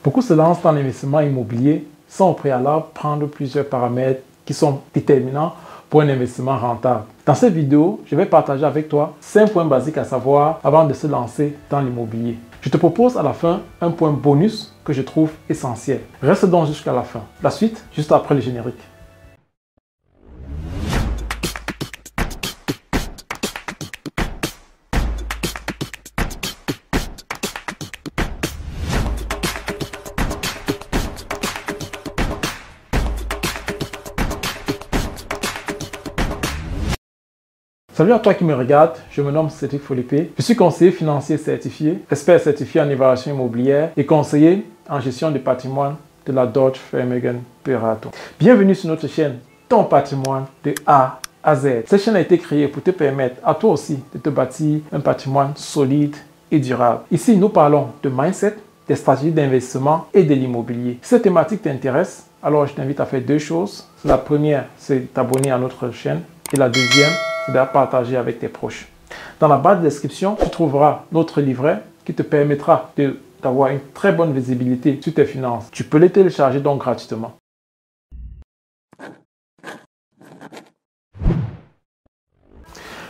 Beaucoup se lancent dans l'investissement immobilier sans au préalable prendre plusieurs paramètres qui sont déterminants pour un investissement rentable. Dans cette vidéo, je vais partager avec toi 5 points basiques à savoir avant de se lancer dans l'immobilier. Je te propose à la fin un point bonus que je trouve essentiel. Reste donc jusqu'à la fin. La suite, juste après le générique. Salut à toi qui me regarde, je me nomme Cédric Folipé. Je suis conseiller financier certifié, expert certifié en évaluation immobilière et conseiller en gestion de patrimoine de la Dodge Fairmegen Perato. Bienvenue sur notre chaîne, ton patrimoine de A à Z. Cette chaîne a été créée pour te permettre à toi aussi de te bâtir un patrimoine solide et durable. Ici, nous parlons de mindset, des stratégies d'investissement et de l'immobilier. Si cette thématique t'intéresse, alors je t'invite à faire deux choses. La première, c'est t'abonner à notre chaîne et la deuxième, c'est de partager avec tes proches. Dans la barre de description, tu trouveras notre livret qui te permettra d'avoir une très bonne visibilité sur tes finances. Tu peux les télécharger donc gratuitement.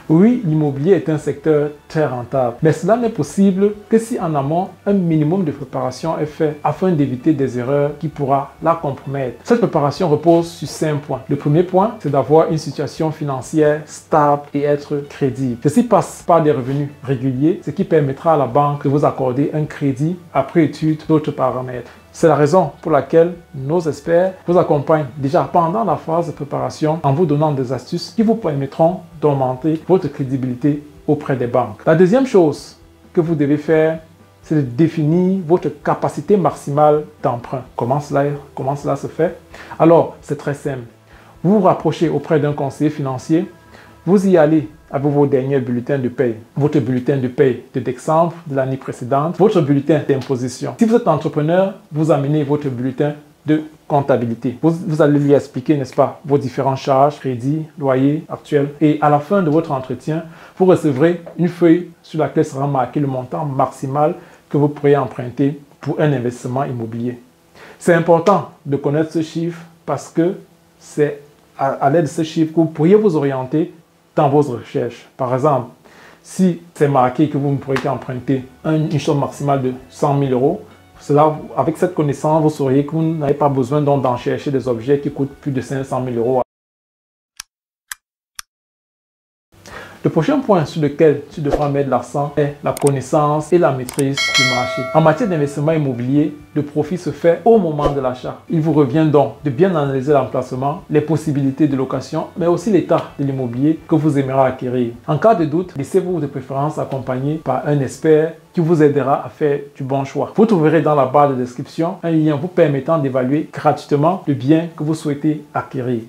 Oui, l'immobilier est un secteur très rentable, mais cela n'est possible que si en amont, un minimum de préparation est fait afin d'éviter des erreurs qui pourraient la compromettre. Cette préparation repose sur 5 points. Le premier point, c'est d'avoir une situation financière stable et être crédible. Ceci passe par des revenus réguliers, ce qui permettra à la banque de vous accorder un crédit après étude d'autres paramètres. C'est la raison pour laquelle nos experts vous accompagnent déjà pendant la phase de préparation en vous donnant des astuces qui vous permettront d'augmenter votre crédibilité auprès des banques. La deuxième chose que vous devez faire, c'est de définir votre capacité maximale d'emprunt. Comment cela se fait? Alors, c'est très simple. Vous vous rapprochez auprès d'un conseiller financier, vous y allez avec vos derniers bulletins de paie, votre bulletin de paie de décembre de l'année précédente, votre bulletin d'imposition. Si vous êtes entrepreneur, vous amenez votre bulletin de comptabilité. Vous allez lui expliquer, n'est-ce pas, vos différentes charges, crédits, loyers actuels. Et à la fin de votre entretien, vous recevrez une feuille sur laquelle sera marqué le montant maximal que vous pourriez emprunter pour un investissement immobilier. C'est important de connaître ce chiffre parce que c'est à l'aide de ce chiffre que vous pourriez vous orienter dans vos recherches. Par exemple, si c'est marqué que vous ne pourrez qu'emprunter une somme maximale de 100 000 euros, cela, avec cette connaissance, vous sauriez que vous n'avez pas besoin d'en chercher des objets qui coûtent plus de 500 000 euros. Le prochain point sur lequel tu devras mettre l'accent est la connaissance et la maîtrise du marché. En matière d'investissement immobilier, le profit se fait au moment de l'achat. Il vous revient donc de bien analyser l'emplacement, les possibilités de location, mais aussi l'état de l'immobilier que vous aimerez acquérir. En cas de doute, laissez-vous de préférence accompagner par un expert qui vous aidera à faire du bon choix. Vous trouverez dans la barre de description un lien vous permettant d'évaluer gratuitement le bien que vous souhaitez acquérir.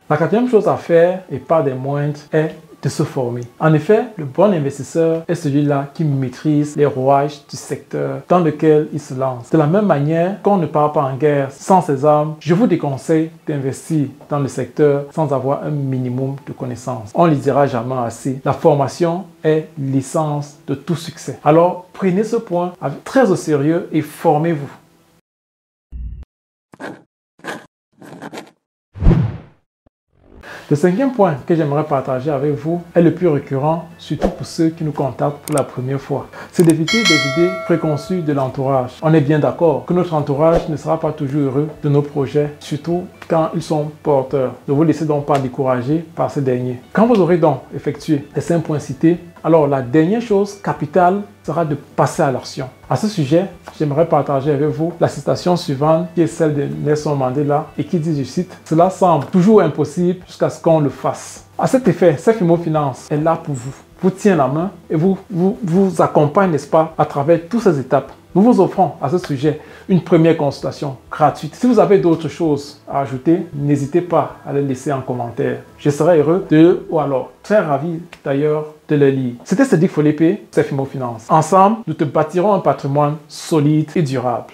La quatrième chose à faire, et pas des moindres, est de se former. En effet, le bon investisseur est celui-là qui maîtrise les rouages du secteur dans lequel il se lance. De la même manière qu'on ne part pas en guerre sans ses armes, je vous déconseille d'investir dans le secteur sans avoir un minimum de connaissances. On ne le dira jamais assez. La formation est l'essence de tout succès. Alors, prenez ce point très au sérieux et formez-vous. Le cinquième point que j'aimerais partager avec vous est le plus récurrent, surtout pour ceux qui nous contactent pour la première fois. C'est d'éviter des idées préconçues de l'entourage. On est bien d'accord que notre entourage ne sera pas toujours heureux de nos projets, surtout quand ils sont porteurs. Ne vous laissez donc pas décourager par ces derniers. Quand vous aurez donc effectué les 5 points cités, alors la dernière chose capitale sera de passer à l'action. À ce sujet, j'aimerais partager avec vous la citation suivante qui est celle de Nelson Mandela et qui dit, je cite, « Cela semble toujours impossible jusqu'à ce qu'on le fasse ». À cet effet, Cefimo Finance est là pour vous tient la main et vous accompagne, n'est-ce pas, à travers toutes ces étapes. Nous vous offrons à ce sujet une première consultation gratuite. Si vous avez d'autres choses à ajouter, n'hésitez pas à les laisser en commentaire. Je serai heureux ou alors très ravi d'ailleurs de les lire. C'était Cédric Folipé, Cefimo Finance. Ensemble, nous te bâtirons un patrimoine solide et durable.